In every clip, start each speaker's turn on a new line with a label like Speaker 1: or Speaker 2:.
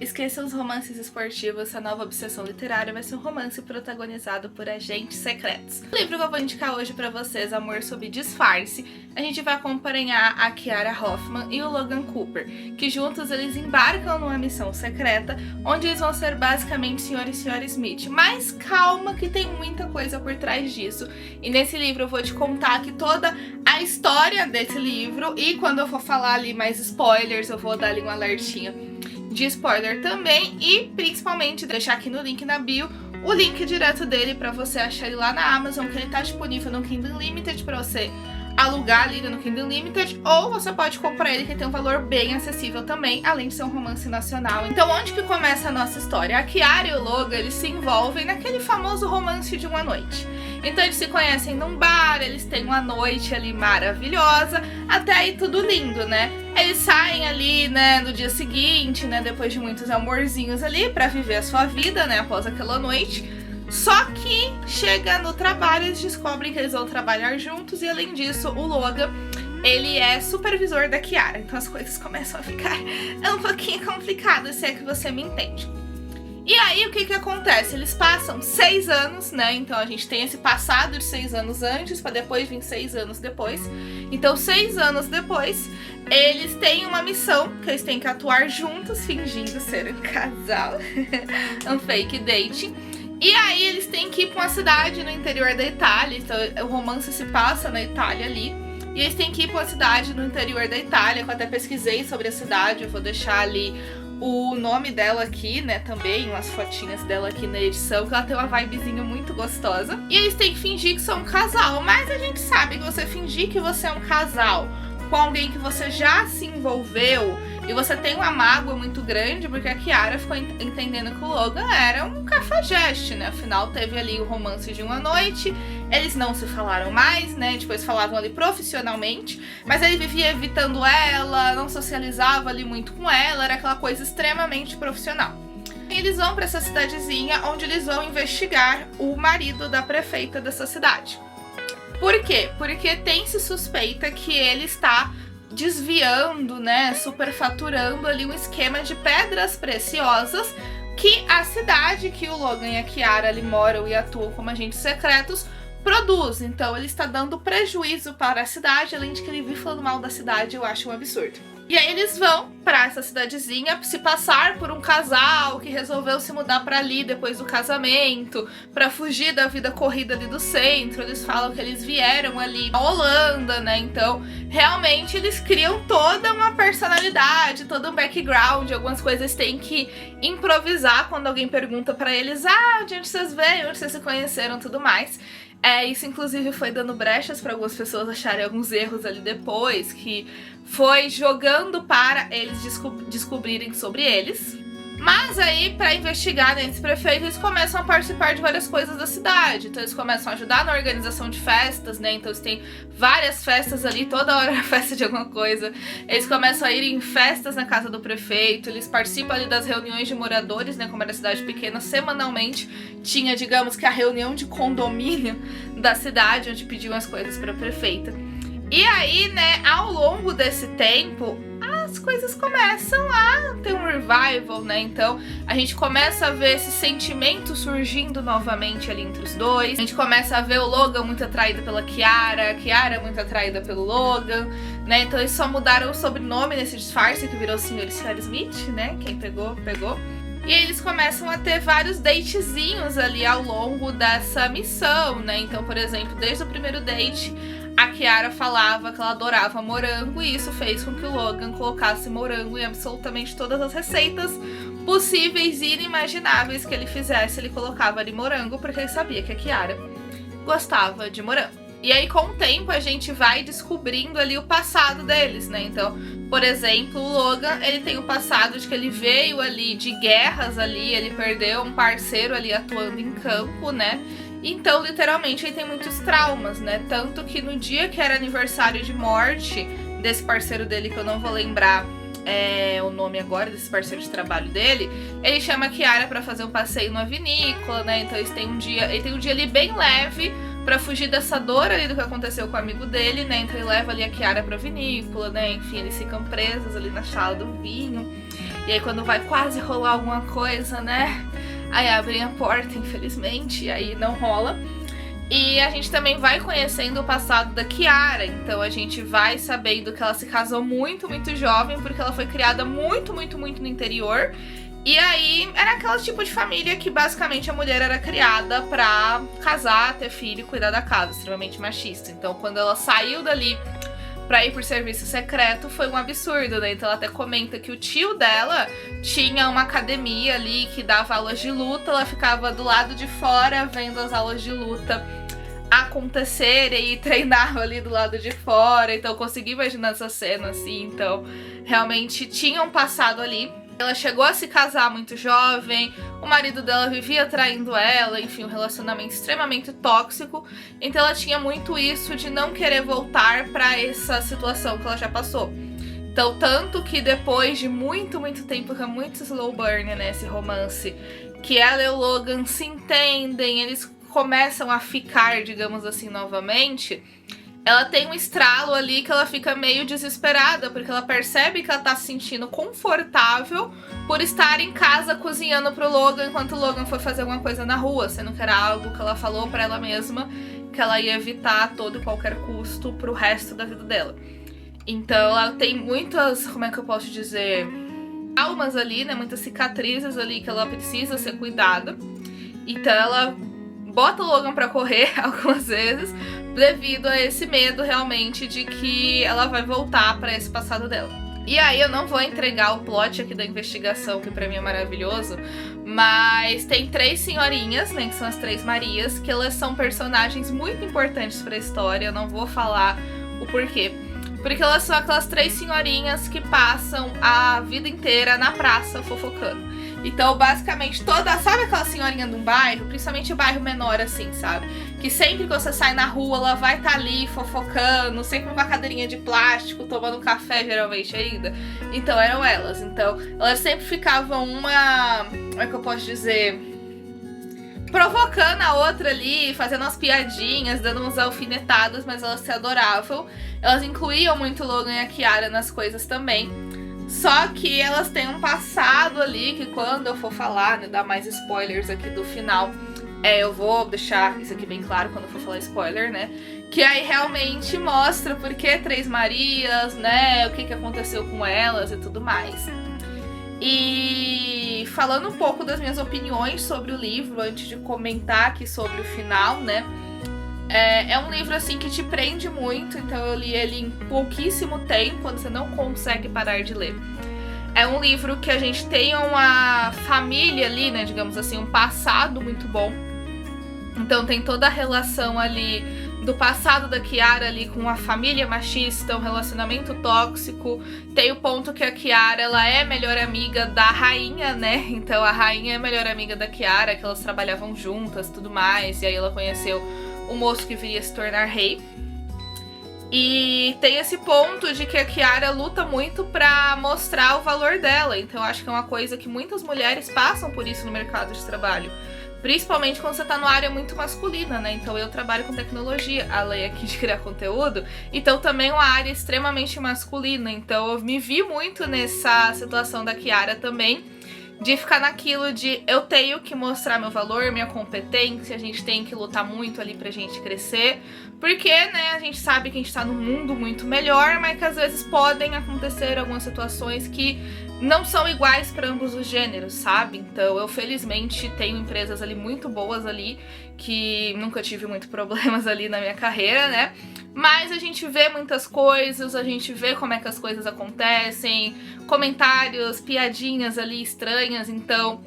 Speaker 1: Esqueça os romances esportivos, essa nova obsessão literária vai ser um romance protagonizado por agentes secretos. O livro que eu vou indicar hoje pra vocês, Amor Sob Disfarce, a gente vai acompanhar a Kiara Hoffman e o Logan Cooper, que juntos eles embarcam numa missão secreta, onde eles vão ser basicamente Sr. e Sra. Smith. Mas calma que tem muita coisa por trás disso. E nesse livro eu vou te contar aqui toda a história desse livro, e quando eu for falar ali mais spoilers, eu vou dar ali um alertinha de spoiler também, e principalmente deixar aqui no link na bio o link direto dele pra você achar ele lá na Amazon, que ele tá disponível no Kindle Unlimited pra você alugar ali no Kindle Unlimited, ou você pode comprar ele, que tem um valor bem acessível também, além de ser um romance nacional. Então onde que começa a nossa história? A Kiara e o Logan, eles se envolvem naquele famoso romance de uma noite. Então eles se conhecem num bar, eles têm uma noite ali maravilhosa, até aí tudo lindo, né? Eles saem ali, né, no dia seguinte, né, depois de muitos amorzinhos ali, pra viver a sua vida, né, após aquela noite. Só que chega no trabalho, eles descobrem que eles vão trabalhar juntos, e além disso, o Logan, ele é supervisor da Kiara. Então as coisas começam a ficar um pouquinho complicadas, se é que você me entende. E aí, o que que acontece? Eles passam 6 anos, né? Então a gente tem esse passado de 6 anos antes, pra depois vir 6 anos depois. Então 6 anos depois, eles têm uma missão, que eles têm que atuar juntos, fingindo ser um casal. Um fake date. E aí eles têm que ir pra uma cidade no interior da Itália. Então o romance se passa na Itália ali. E eles têm que ir pra uma cidade no interior da Itália, que eu até pesquisei sobre a cidade, eu vou deixar ali o nome dela aqui, né, também, umas fotinhas dela aqui na edição, que ela tem uma vibezinha muito gostosa. E eles têm que fingir que são um casal, mas a gente sabe que você fingir que você é um casal com alguém que você já se envolveu, e você tem uma mágoa muito grande, porque a Kiara ficou entendendo que o Logan era um cafajeste, né? Afinal, teve ali o romance de uma noite, eles não se falaram mais, né? Depois falavam ali profissionalmente, mas ele vivia evitando ela, não socializava ali muito com ela, era aquela coisa extremamente profissional. E eles vão para essa cidadezinha, onde eles vão investigar o marido da prefeita dessa cidade. Por quê? Porque tem-se suspeita que ele está desviando, né, superfaturando ali um esquema de pedras preciosas que a cidade que o Logan e a Kiara ali moram e atuam como agentes secretos produz. Então ele está dando prejuízo para a cidade, além de que ele vive falando mal da cidade, eu acho um absurdo. E aí eles vão pra essa cidadezinha se passar por um casal que resolveu se mudar pra ali depois do casamento, pra fugir da vida corrida ali do centro. Eles falam que eles vieram ali da Holanda, né? Então, realmente eles criam toda uma personalidade, todo um background, algumas coisas têm que improvisar quando alguém pergunta pra eles, de onde vocês veio, onde vocês se conheceram, tudo mais. Isso inclusive foi dando brechas para algumas pessoas acharem alguns erros ali depois, que foi jogando para eles descobrirem sobre eles. Mas aí, para investigar nesse prefeito, eles começam a participar de várias coisas da cidade. Então eles começam a ajudar na organização de festas, né? Então eles têm várias festas ali, toda hora é festa de alguma coisa. Eles começam a ir em festas na casa do prefeito, eles participam ali das reuniões de moradores, né? Como era cidade pequena, semanalmente tinha, digamos que a reunião de condomínio da cidade, onde pediam as coisas para a prefeita. E aí, né, ao longo desse tempo, as coisas começam a ter um revival, né? Então a gente começa a ver esse sentimento surgindo novamente ali entre os dois. A gente começa a ver o Logan muito atraído pela Kiara, a Kiara muito atraída pelo Logan, né? Então eles só mudaram o sobrenome nesse disfarce, que virou Sr. e Sra. Smith, né? Quem pegou, pegou. E aí eles começam a ter vários datezinhos ali ao longo dessa missão, né? Então, por exemplo, desde o primeiro date, a Kiara falava que ela adorava morango, e isso fez com que o Logan colocasse morango em absolutamente todas as receitas possíveis e inimagináveis que ele fizesse. Ele colocava ali morango, porque ele sabia que a Kiara gostava de morango. E aí, com o tempo, a gente vai descobrindo ali o passado deles, né? Então, por exemplo, o Logan, ele tem o passado de que ele veio ali de guerras ali, ele perdeu um parceiro ali atuando em campo, né? Então, literalmente, ele tem muitos traumas, né? Tanto que no dia que era aniversário de morte desse parceiro dele, que eu não vou lembrar o nome agora, desse parceiro de trabalho dele, ele chama a Kiara pra fazer um passeio numa vinícola, né? Então, ele tem um dia ali bem leve, pra fugir dessa dor ali do que aconteceu com o amigo dele, né? Então ele leva ali a Kiara pra vinícola, né? Enfim, eles ficam presos ali na chala do vinho. E aí quando vai quase rolar alguma coisa, né? Aí abrem a porta, infelizmente, e aí não rola. E a gente também vai conhecendo o passado da Kiara, então a gente vai sabendo que ela se casou muito, muito jovem, porque ela foi criada muito, muito, muito no interior. E aí era aquele tipo de família que basicamente a mulher era criada pra casar, ter filho e cuidar da casa, extremamente machista. Então quando ela saiu dali pra ir por serviço secreto foi um absurdo, né? Então ela até comenta que o tio dela tinha uma academia ali que dava aulas de luta, ela ficava do lado de fora vendo as aulas de luta acontecerem e treinava ali do lado de fora. Então eu consegui imaginar essa cena assim, então realmente tinha um passado ali. Ela chegou a se casar muito jovem, o marido dela vivia traindo ela, enfim, um relacionamento extremamente tóxico. Então ela tinha muito isso de não querer voltar pra essa situação que ela já passou. Então, tanto que depois de muito, muito tempo, que é muito slow burn, né, esse romance, que ela e o Logan se entendem, eles começam a ficar, digamos assim, novamente, ela tem um estralo ali que ela fica meio desesperada, porque ela percebe que ela tá se sentindo confortável por estar em casa cozinhando pro Logan enquanto o Logan foi fazer alguma coisa na rua, sendo que era algo que ela falou pra ela mesma que ela ia evitar a todo e qualquer custo pro resto da vida dela. Então ela tem muitas, como é que eu posso dizer, traumas ali, né, muitas cicatrizes ali que ela precisa ser cuidada. Então ela bota o Logan pra correr algumas vezes, devido a esse medo realmente de que ela vai voltar pra esse passado dela. E aí eu não vou entregar o plot aqui da investigação, que pra mim é maravilhoso, mas tem 3 senhorinhas, né, que são as 3 Marias, que elas são personagens muito importantes pra história. Eu não vou falar o porquê, porque elas são aquelas 3 senhorinhas que passam a vida inteira na praça fofocando. Então, basicamente, sabe aquela senhorinha de um bairro, principalmente o bairro menor, assim, sabe? Que sempre que você sai na rua, ela vai estar ali fofocando, sempre com uma cadeirinha de plástico, tomando café, geralmente, ainda. Então, eram elas. Então, elas sempre ficavam como é que eu posso dizer, provocando a outra ali, fazendo umas piadinhas, dando umas alfinetadas, mas elas se adoravam. Elas incluíam muito o Logan e a Kiara nas coisas também. Só que elas têm um passado ali que quando eu for falar, né, dar mais spoilers aqui do final, eu vou deixar isso aqui bem claro quando eu for falar spoiler, né? Que aí realmente mostra por que 3 Marias, né? O que aconteceu com elas e tudo mais. E falando um pouco das minhas opiniões sobre o livro, antes de comentar aqui sobre o final, né? É um livro assim que te prende muito, então eu li ele em pouquíssimo tempo, quando você não consegue parar de ler. É um livro que a gente tem uma família ali, né, digamos assim, um passado muito bom. Então tem toda a relação ali do passado da Kiara ali com a família machista, um relacionamento tóxico. Tem o ponto que a Kiara, ela é melhor amiga da rainha, né? Então a rainha é melhor amiga da Kiara, que elas trabalhavam juntas, tudo mais, e aí ela conheceu o moço que viria se tornar rei. E tem esse ponto de que a Kiara luta muito pra mostrar o valor dela. Então eu acho que é uma coisa que muitas mulheres passam por isso no mercado de trabalho. Principalmente quando você tá numa área muito masculina, né? Então eu trabalho com tecnologia, além aqui de criar conteúdo. Então também é uma área extremamente masculina. Então eu me vi muito nessa situação da Kiara também, de ficar naquilo de eu tenho que mostrar meu valor, minha competência, a gente tem que lutar muito ali pra gente crescer, porque, né, a gente sabe que a gente tá num mundo muito melhor, mas que às vezes podem acontecer algumas situações que não são iguais para ambos os gêneros, sabe? Então eu felizmente tenho empresas ali muito boas ali, que nunca tive muito problemas ali na minha carreira, né? Mas a gente vê muitas coisas, a gente vê como é que as coisas acontecem, comentários, piadinhas ali estranhas, então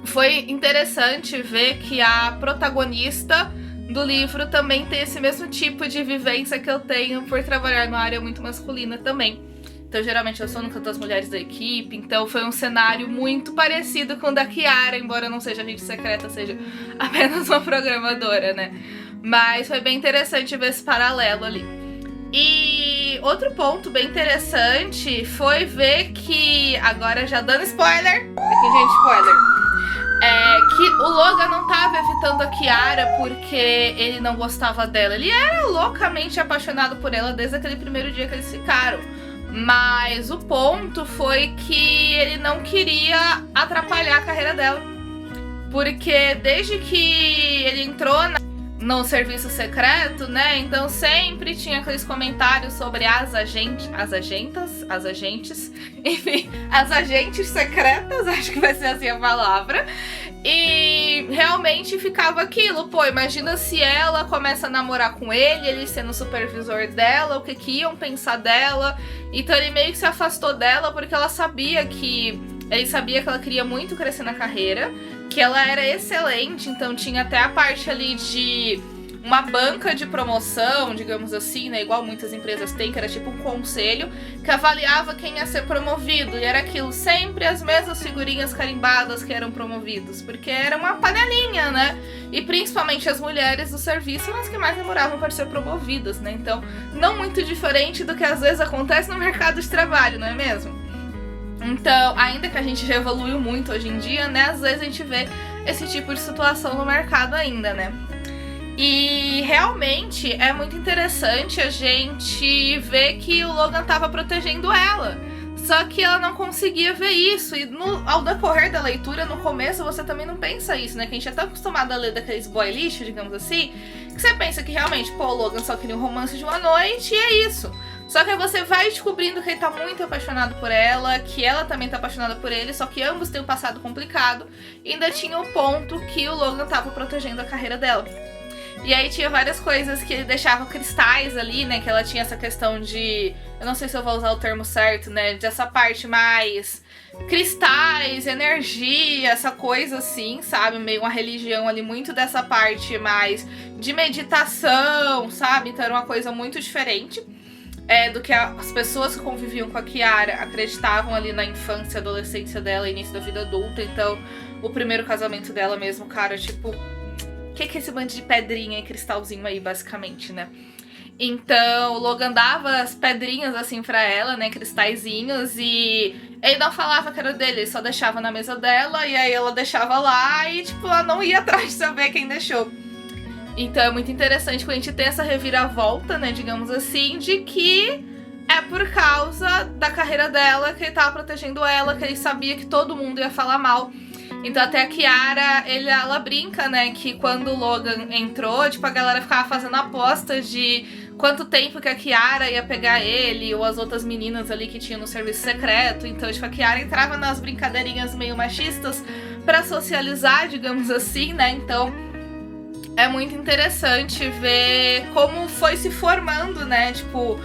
Speaker 1: foi interessante ver que a protagonista do livro também tem esse mesmo tipo de vivência que eu tenho por trabalhar numa área muito masculina também. Então geralmente eu sou uma das mulheres da equipe, então foi um cenário muito parecido com o da Kiara, embora não seja agente secreta, seja apenas uma programadora, né? Mas foi bem interessante ver esse paralelo ali. E outro ponto bem interessante foi ver que, agora já dando spoiler, aqui gente, spoiler, que o Logan não tava evitando a Kiara porque ele não gostava dela. Ele era loucamente apaixonado por ela desde aquele primeiro dia que eles ficaram. Mas o ponto foi que ele não queria atrapalhar a carreira dela. Porque desde que ele entrou no serviço secreto, né? Então sempre tinha aqueles comentários sobre as agentes, enfim, as agentes secretas, acho que vai ser assim a palavra. E realmente ficava aquilo, pô, imagina se ela começa a namorar com ele sendo supervisor dela, o que iam pensar dela. Então ele meio que se afastou dela porque ele sabia que ela queria muito crescer na carreira, que ela era excelente, então tinha até a parte ali de uma banca de promoção, digamos assim, né, igual muitas empresas têm, que era tipo um conselho, que avaliava quem ia ser promovido, e era aquilo, sempre as mesmas figurinhas carimbadas que eram promovidos, porque era uma panelinha, né, e principalmente as mulheres do serviço eram as que mais demoravam para ser promovidas, né, então não muito diferente do que às vezes acontece no mercado de trabalho, não é mesmo? Então, ainda que a gente já evoluiu muito hoje em dia, né, às vezes a gente vê esse tipo de situação no mercado ainda, né. E realmente é muito interessante a gente ver que o Logan tava protegendo ela. Só que ela não conseguia ver isso. E ao decorrer da leitura, no começo, você também não pensa isso, né? Que a gente é tão acostumado a ler daqueles boy lixo, digamos assim, que você pensa que realmente, pô, o Logan só queria um romance de uma noite e é isso. Só que aí você vai descobrindo que ele tá muito apaixonado por ela, que ela também tá apaixonada por ele, só que ambos têm um passado complicado. E ainda tinha o ponto que o Logan tava protegendo a carreira dela. E aí tinha várias coisas que ele deixava cristais ali, né, que ela tinha essa questão de, eu não sei se eu vou usar o termo certo, né, dessa parte mais cristais, energia, essa coisa assim, sabe, meio uma religião ali, muito dessa parte mais de meditação, sabe, então era uma coisa muito diferente do que as pessoas que conviviam com a Kiara acreditavam ali na infância, adolescência dela, início da vida adulta. Então o primeiro casamento dela mesmo, cara, tipo, o que é esse bando de pedrinha e cristalzinho aí, basicamente, né? Então, o Logan dava as pedrinhas, assim, pra ela, né, cristalzinhos, e ele não falava que era dele, ele só deixava na mesa dela, e aí ela deixava lá, e, tipo, ela não ia atrás de saber quem deixou. Então, é muito interessante quando a gente tem essa reviravolta, né, digamos assim, de que é por causa da carreira dela que ele tava protegendo ela, que ele sabia que todo mundo ia falar mal. Então até a Kiara, ela brinca, né, que quando o Logan entrou, tipo, a galera ficava fazendo apostas de quanto tempo que a Kiara ia pegar ele, ou as outras meninas ali que tinham no serviço secreto. Então, tipo, a Kiara entrava nas brincadeirinhas meio machistas pra socializar, digamos assim, né, então é muito interessante ver como foi se formando, né, tipo,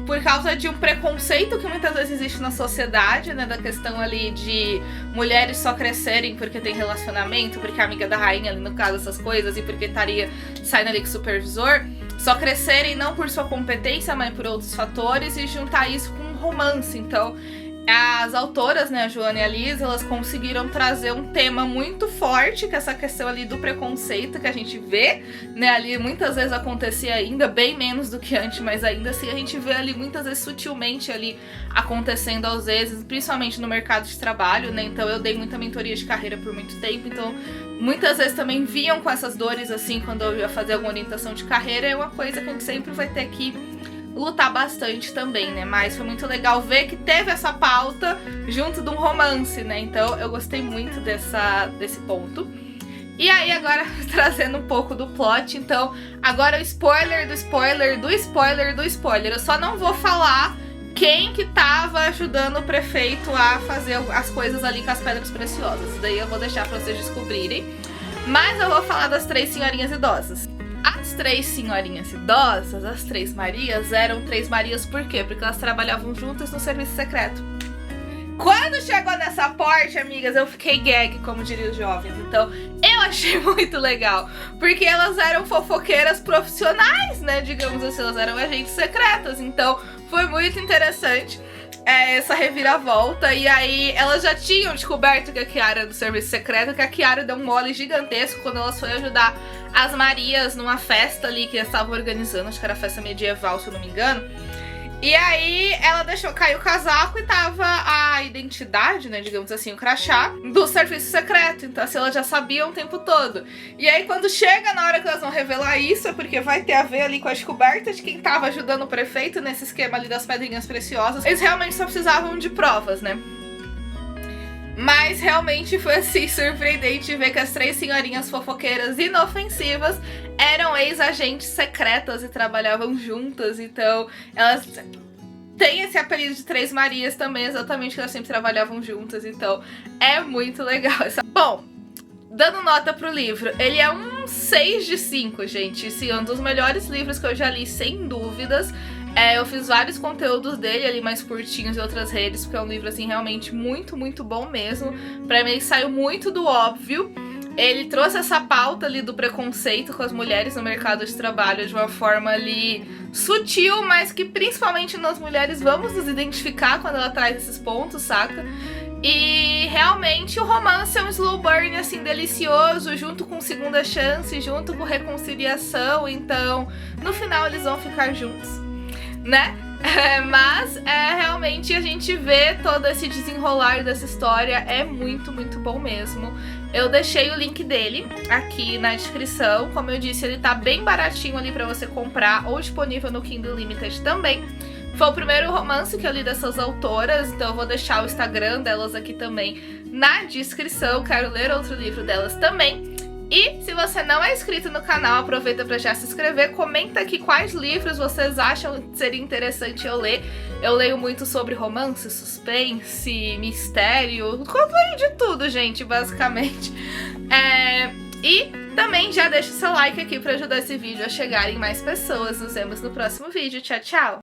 Speaker 1: por causa de um preconceito que muitas vezes existe na sociedade, né, da questão ali de mulheres só crescerem porque tem relacionamento, porque é amiga da rainha ali no caso, essas coisas, e porque estaria saindo ali com o supervisor, só crescerem não por sua competência, mas por outros fatores, e juntar isso com um romance. Então as autoras, né, a Joana e a Liz, elas conseguiram trazer um tema muito forte, que é essa questão ali do preconceito que a gente vê, né, ali muitas vezes acontecia ainda, bem menos do que antes, mas ainda assim a gente vê ali muitas vezes sutilmente ali acontecendo às vezes, principalmente no mercado de trabalho, né, então eu dei muita mentoria de carreira por muito tempo, então muitas vezes também vinham com essas dores assim, quando eu ia fazer alguma orientação de carreira, é uma coisa que a gente sempre vai ter que lutar bastante também, né, mas foi muito legal ver que teve essa pauta junto de um romance, né, então eu gostei muito desse ponto. E aí agora trazendo um pouco do plot, então agora o spoiler do spoiler do spoiler do spoiler, eu só não vou falar quem que tava ajudando o prefeito a fazer as coisas ali com as pedras preciosas, isso daí eu vou deixar pra vocês descobrirem, mas eu vou falar das três senhorinhas idosas. As três senhorinhas idosas, as três Marias, eram três Marias por quê? Porque elas trabalhavam juntas no serviço secreto. Quando chegou nessa parte, amigas, eu fiquei gag, como diriam os jovens. Então, eu achei muito legal. Porque elas eram fofoqueiras profissionais, né? Digamos assim, elas eram agentes secretas. Então, foi muito interessante essa reviravolta. E aí, elas já tinham descoberto que a Kiara era do serviço secreto, que a Kiara deu um mole gigantesco quando elas foram ajudar as Marias numa festa ali que eles estavam organizando. Acho que era festa medieval, se eu não me engano. E aí ela deixou cair o casaco e tava a identidade, né, digamos assim, o crachá do serviço secreto. Então assim, ela já sabia o tempo todo. E aí quando chega na hora que elas vão revelar isso, é porque vai ter a ver ali com a descoberta de quem tava ajudando o prefeito nesse esquema ali das pedrinhas preciosas. Eles realmente só precisavam de provas, né? Mas realmente foi assim, surpreendente ver que as 3 senhorinhas fofoqueiras inofensivas eram ex-agentes secretas e trabalhavam juntas. Então elas têm esse apelido de 3 Marias também, exatamente porque elas sempre trabalhavam juntas. Então é muito legal. Bom, dando nota pro livro, ele é um 6 de 5, gente. Esse é um dos melhores livros que eu já li, sem dúvidas. Eu fiz vários conteúdos dele ali mais curtinhos em outras redes, porque é um livro assim realmente muito, muito bom mesmo. Pra mim ele saiu muito do óbvio. Ele trouxe essa pauta ali do preconceito com as mulheres no mercado de trabalho de uma forma ali sutil, mas que principalmente nós mulheres vamos nos identificar quando ela traz esses pontos, saca? E realmente o romance é um slow burn assim delicioso, junto com segunda chance, junto com reconciliação. Então no final eles vão ficar juntos, né? Mas realmente a gente vê todo esse desenrolar dessa história, é muito, muito bom mesmo. Eu deixei o link dele aqui na descrição. Como eu disse, ele tá bem baratinho ali pra você comprar, ou disponível no Kindle Unlimited também. Foi o primeiro romance que eu li dessas autoras, então eu vou deixar o Instagram delas aqui também na descrição. Quero ler outro livro delas também. E se você não é inscrito no canal, aproveita para já se inscrever, comenta aqui quais livros vocês acham que seria interessante eu ler. Eu leio muito sobre romance, suspense, mistério, eu leio de tudo, gente, basicamente. E também já deixa o seu like aqui para ajudar esse vídeo a chegar em mais pessoas. Nos vemos no próximo vídeo. Tchau, tchau!